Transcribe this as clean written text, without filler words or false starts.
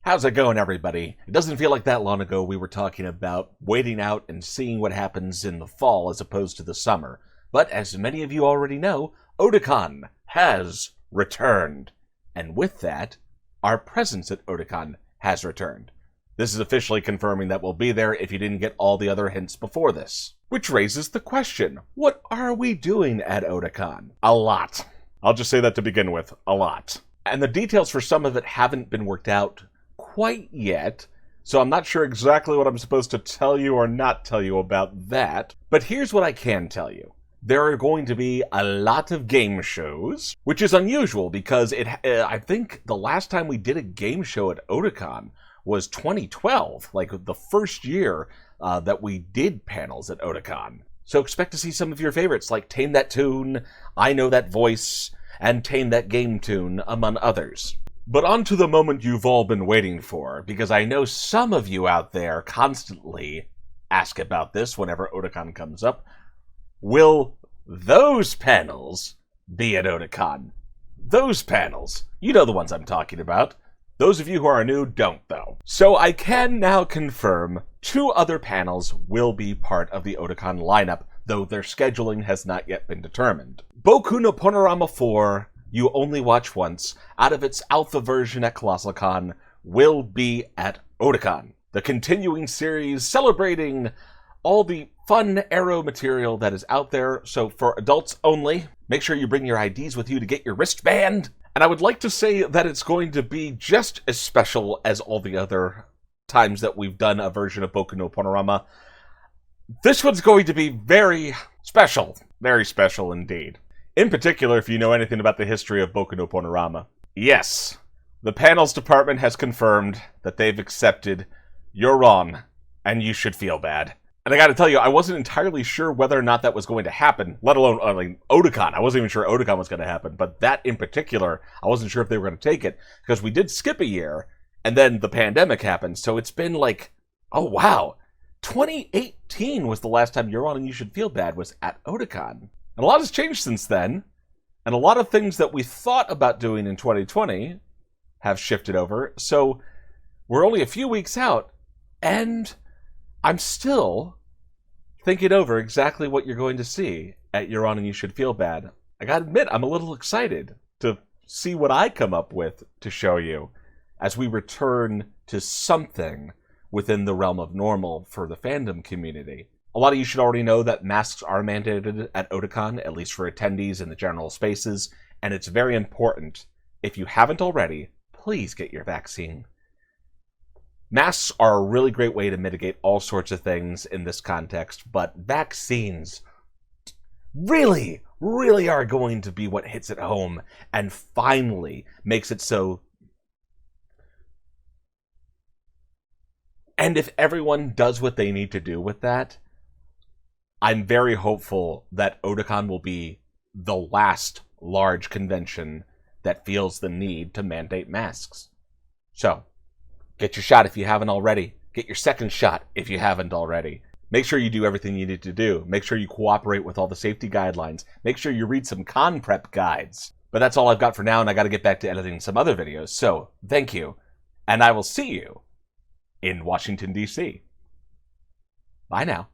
How's it going, everybody? It doesn't feel like that long ago we were talking about waiting out and seeing what happens in the fall as opposed to the summer. But as many of you already know, Otakon has returned. And with that, our presence at Otakon has returned. This is officially confirming that we'll be there if you didn't get all the other hints before this. Which raises the question, what are we doing at Otakon? A lot. I'll just say that to begin with, a lot. And the details for some of it haven't been worked out quite yet, so I'm not sure exactly what I'm supposed to tell you or not tell you about that. But here's what I can tell you. There are going to be a lot of game shows, which is unusual because I think the last time we did a game show at Otakon was 2012, like the first year that we did panels at Otakon. So expect to see some of your favorites like Tame That Tune, I Know That Voice, and Tame That Game Tune, among others. But on to the moment you've all been waiting for, because I know some of you out there constantly ask about this whenever Otakon comes up. Will those panels be at Otakon? Those panels. You know the ones I'm talking about. Those of you who are new don't, though. So I can now confirm 2 other panels will be part of the Otakon lineup, though their scheduling has not yet been determined. Boku no Panorama 4, You Only Watch Once, out of its alpha version at ColossalCon, will be at Otakon. The continuing series celebrating all the fun Arrow material that is out there, so for adults only. Make sure you bring your IDs with you to get your wristband. And I would like to say that it's going to be just as special as all the other times that we've done a version of Boku no Panorama. This one's going to be very special indeed. In particular, if you know anything about the history of Boku no Panorama. Yes, the panels department has confirmed that they've accepted you're wrong, and you should feel bad. And I gotta tell you, I wasn't entirely sure whether or not that was going to happen, let alone Otakon. I wasn't even sure Otakon was going to happen, but that in particular, I wasn't sure if they were going to take it, because we did skip a year, and then the pandemic happened, so it's been like, oh wow, 2018 was the last time You're On and You Should Feel Bad was at Otakon. And a lot has changed since then, and a lot of things that we thought about doing in 2020 have shifted over, so we're only a few weeks out, and I'm still thinking over exactly what you're going to see at You're On and You Should Feel Bad. I gotta admit, I'm a little excited to see what I come up with to show you as we return to something within the realm of normal for the fandom community. A lot of you should already know that masks are mandated at Otakon, at least for attendees in the general spaces, and it's very important. If you haven't already, please get your vaccine. Masks are a really great way to mitigate all sorts of things in this context, but vaccines really are going to be what hits it home and finally makes it so. And if everyone does what they need to do with that, I'm very hopeful that Otakon will be the last large convention that feels the need to mandate masks. So, get your shot if you haven't already. Get your second shot if you haven't already. Make sure you do everything you need to do. Make sure you cooperate with all the safety guidelines. Make sure you read some con prep guides. But that's all I've got for now, and I gotta get back to editing some other videos. So, thank you. And I will see you in Washington, D.C. Bye now.